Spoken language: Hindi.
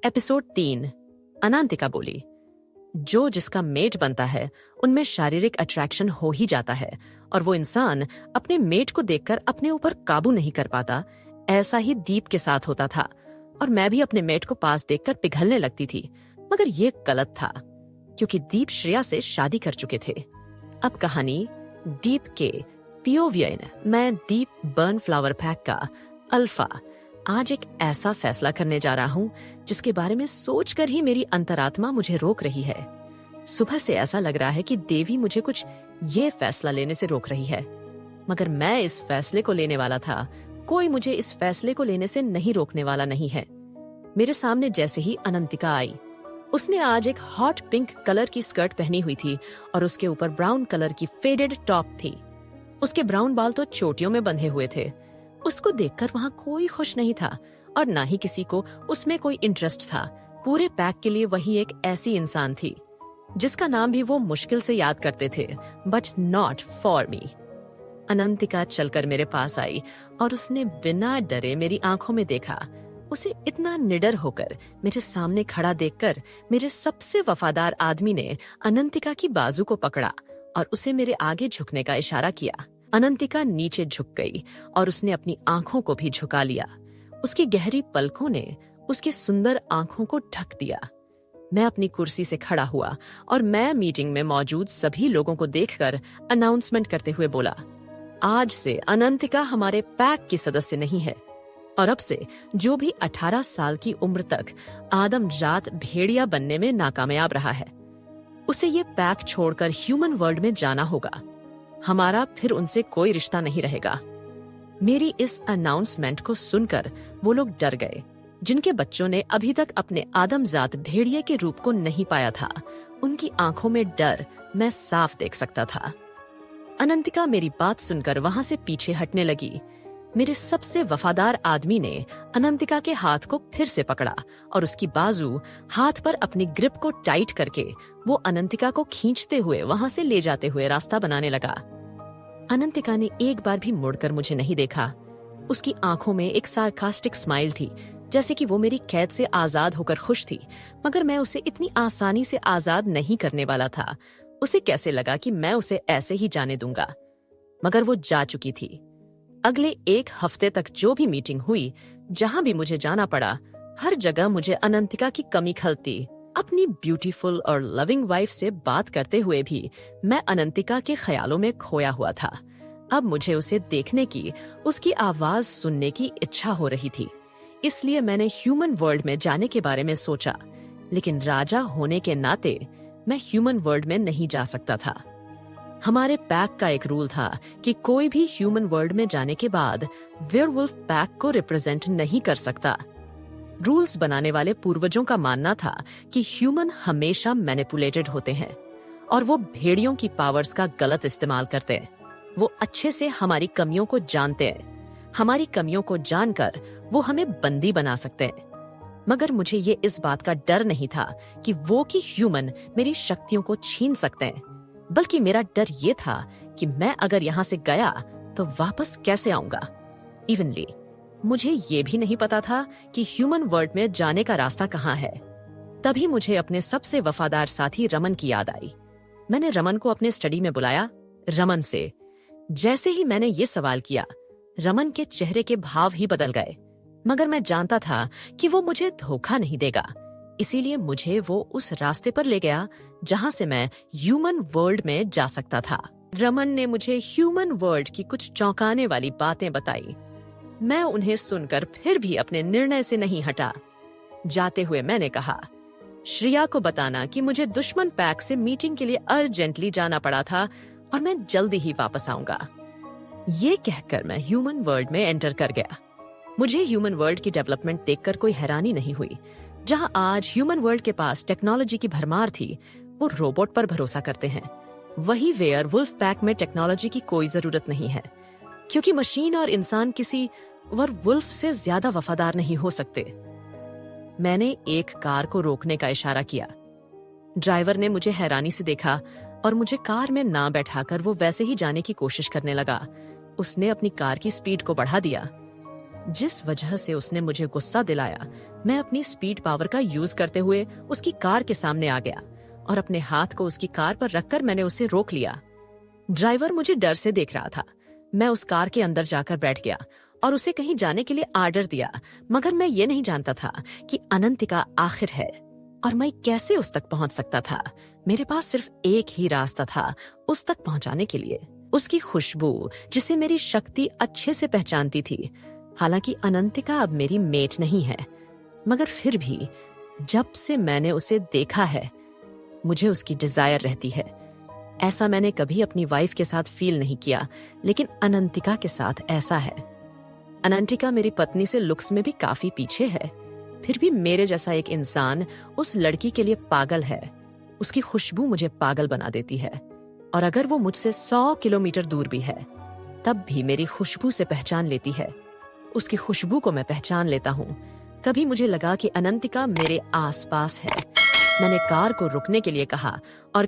एपिसोड 3। अनांतिका बोली, जो जिसका मेट बनता है उनमें शारीरिक अट्रैक्शन हो ही जाता है और वो इंसान अपने मेट को देखकर अपने ऊपर काबू नहीं कर पाता। ऐसा ही दीप के साथ होता था और मैं भी अपने मेट को पास देखकर पिघलने लगती थी, मगर ये गलत था क्योंकि दीप श्रेया से शादी कर चुके थे। अब कहानी दीप के पीओवी। मैं दीप बर्न फ्लावर पैक का अल्फा आज एक ऐसा फैसला करने जा रहा हूँ जिसके बारे में सोचकर ही मेरी अंतरात्मा मुझे रोक रही है। सुबह से ऐसा लग रहा है कि देवी मुझे कुछ ये फैसला लेने से रोक रही है, मगर मैं इस फैसले को लेने वाला था। कोई मुझे इस फैसले को लेने से नहीं रोकने वाला नहीं है। मेरे सामने जैसे ही अनंतिका आई, उसने आज एक हॉट पिंक कलर की स्कर्ट पहनी हुई थी और उसके ऊपर ब्राउन कलर की फेडेड टॉप थी। उसके ब्राउन बाल तो चोटियों में बंधे हुए थे। उसको देखकर वहां कोई खुश नहीं था और ना ही किसी को उसमें कोई इंटरेस्ट था। पूरे पैक के लिए वही एक ऐसी इंसान थी जिसका नाम भी वो मुश्किल से याद करते थे, बट नॉट फॉर मी। अनंतिका चलकर मेरे पास आई और उसने बिना डरे मेरी आंखों में देखा। उसे इतना निडर होकर मेरे सामने खड़ा देखकर मेरे सबसे वफादार आदमी ने अनंतिका की बाजू को पकड़ा और उसे मेरे आगे झुकने का इशारा किया। अनंतिका नीचे झुक गई और उसने अपनी आंखों को भी झुका लिया। उसकी गहरी पलकों ने उसकी सुंदर आंखों को ढक दिया। मैं अपनी कुर्सी से खड़ा हुआ और मैं मीटिंग में मौजूद सभी लोगों को देखकर अनाउंसमेंट करते हुए बोला, आज से अनंतिका हमारे पैक की सदस्य नहीं है और अब से जो भी 18 साल की उम्र तक आदमजात भेड़िया बनने में नाकामयाब रहा है, उसे ये पैक छोड़कर ह्यूमन वर्ल्ड में जाना होगा। हमारा फिर उनसे कोई रिश्ता नहीं रहेगा। मेरी इस अनाउंसमेंट को सुनकर वो लोग डर गए जिनके बच्चों ने अभी तक अपने आदमजात भेड़िए के रूप को नहीं पाया था। उनकी आंखों में डर मैं साफ देख सकता था। अनंतिका मेरी बात सुनकर वहां से पीछे हटने लगी। मेरे सबसे वफादार आदमी ने अनंतिका के हाथ को फिर से पकड़ा और उसकी बाजू हाथ पर अपनी ग्रिप को टाइट करके वो अनंतिका को खींचते हुए वहां से ले जाते हुए रास्ता बनाने लगा। अनंतिका ने एक बार भी मुड़कर मुझे नहीं देखा। उसकी आंखों में एक सार्कास्टिक स्माइल थी, जैसे कि वो मेरी कैद से आजाद होकर खुश थी, मगर मैं उसे इतनी आसानी से आजाद नहीं करने वाला था। उसे कैसे लगा कि मैं उसे ऐसे ही जाने दूंगा, मगर वो जा चुकी थी। अगले एक हफ्ते तक जो भी मीटिंग हुई, जहां भी मुझे जाना पड़ा, हर जगह मुझे अनंतिका की कमी खलती। अपनी ब्यूटीफुल और लविंग वाइफ से बात करते हुए भी मैं अनंतिका के ख्यालों में खोया हुआ था। अब मुझे उसे देखने की, उसकी आवाज सुनने की इच्छा हो रही थी। इसलिए मैंने ह्यूमन वर्ल्ड में जाने के बारे में सोचा, लेकिन राजा होने के नाते मैं ह्यूमन वर्ल्ड में नहीं जा सकता था। हमारे पैक का एक रूल था कि कोई भी ह्यूमन वर्ल्ड में जाने के बाद वेयरवुल्फ पैक को रिप्रेजेंट नहीं कर सकता। रूल्स बनाने वाले पूर्वजों का मानना था कि ह्यूमन हमेशा मैनिपुलेटेड होते हैं और वो भेड़ियों की पावर्स का गलत इस्तेमाल करते हैं। वो अच्छे से हमारी कमियों को जानते हैं। हमारी कमियों को जानकर वो हमें बंदी बना सकते हैं। मगर मुझे ये इस बात का डर नहीं था कि वो कि ह्यूमन मेरी शक्तियों को छीन सकते हैं, बल्कि मेरा डर ये था कि मैं अगर यहाँ से गया तो वापस कैसे आऊंगा। इवनली मुझे ये भी नहीं पता था कि ह्यूमन वर्ल्ड में जाने का रास्ता कहाँ है। तभी मुझे अपने सबसे वफादार साथी रमन की याद आई। मैंने रमन को अपने स्टडी में बुलाया। रमन से जैसे ही मैंने ये सवाल किया, रमन के चेहरे के भाव ही बदल गए। मगर मैं जानता था कि वो मुझे धोखा नहीं देगा, इसीलिए मुझे वो उस रास्ते पर ले गया जहां से मैं ह्यूमन वर्ल्ड में जा सकता था। रमन ने मुझे ह्यूमन वर्ल्ड की कुछ चौंकाने वाली बातें बताई। मैं उन्हें सुनकर फिर भी अपने निर्णय से नहीं हटा। जाते हुए मैंने कहा, श्रेया को बताना कि मुझे दुश्मन पैक से मीटिंग के लिए अर्जेंटली जाना पड़ा था और मैं जल्दी ही वापस आऊंगा। ये कहकर मैं ह्यूमन वर्ल्ड में एंटर कर गया। मुझे ह्यूमन वर्ल्ड की डेवलपमेंट देखकर कोई हैरानी नहीं हुई। जहां आज ह्यूमन वर्ल्ड के पास टेक्नोलॉजी की भरमार थी, वो रोबोट पर भरोसा करते हैं। वही वेयरवुल्फ पैक में टेक्नोलॉजी की कोई जरूरत नहीं है, क्योंकि मशीन और इंसान किसी वेयरवुल्फ से ज्यादा वफादार नहीं हो सकते। मैंने एक कार को रोकने का इशारा किया। ड्राइवर ने मुझे हैरानी से देखा और मुझे कार में ना बैठाकर वो वैसे ही जाने की कोशिश करने लगा। उसने अपनी कार की स्पीड को बढ़ा दिया। जिस वजह से उसने मुझे गुस्सा दिलाया, मैं अपनी स्पीड पावर का यूज करते हुए उसकी कार के सामने आ गया और अपने हाथ को उसकी कार पर रखकर मैंने उसे रोक लिया। ड्राइवर मुझे डर से देख रहा था। मैं उस कार के अंदर जाकर बैठ गया और उसे कहीं जाने के लिए आर्डर दिया, मगर मैं ये नहीं जानता था कि अनंतिका आखिर है और मैं कैसे उस तक पहुंच सकता था। मेरे पास सिर्फ एक ही रास्ता था उस तक पहुंचाने के लिए, उसकी खुशबू जिसे मेरी शक्ति अच्छे से पहचानती थी। हालांकि अनंतिका अब मेरी मेट नहीं है, मगर फिर भी जब से मैंने उसे देखा है मुझे उसकी डिजायर रहती है। ऐसा मैंने कभी अपनी वाइफ के साथ फील नहीं किया, लेकिन अनंतिका के साथ ऐसा है। अनंतिका मेरी पत्नी से लुक्स में भी काफी पीछे है, फिर भी मेरे जैसा एक इंसान उस लड़की के लिए पागल है। उसकी खुशबू मुझे पागल बना देती है, और अगर वो मुझसे 100 किलोमीटर दूर भी है तब भी मेरी खुशबू से पहचान लेती है। उसकी खुशबू को मैं पहचान लेता हूँ। कभी मुझे लगा कि अनंतिका मेरे आसपास है। मैंने कार को रुकने के लिए कहा और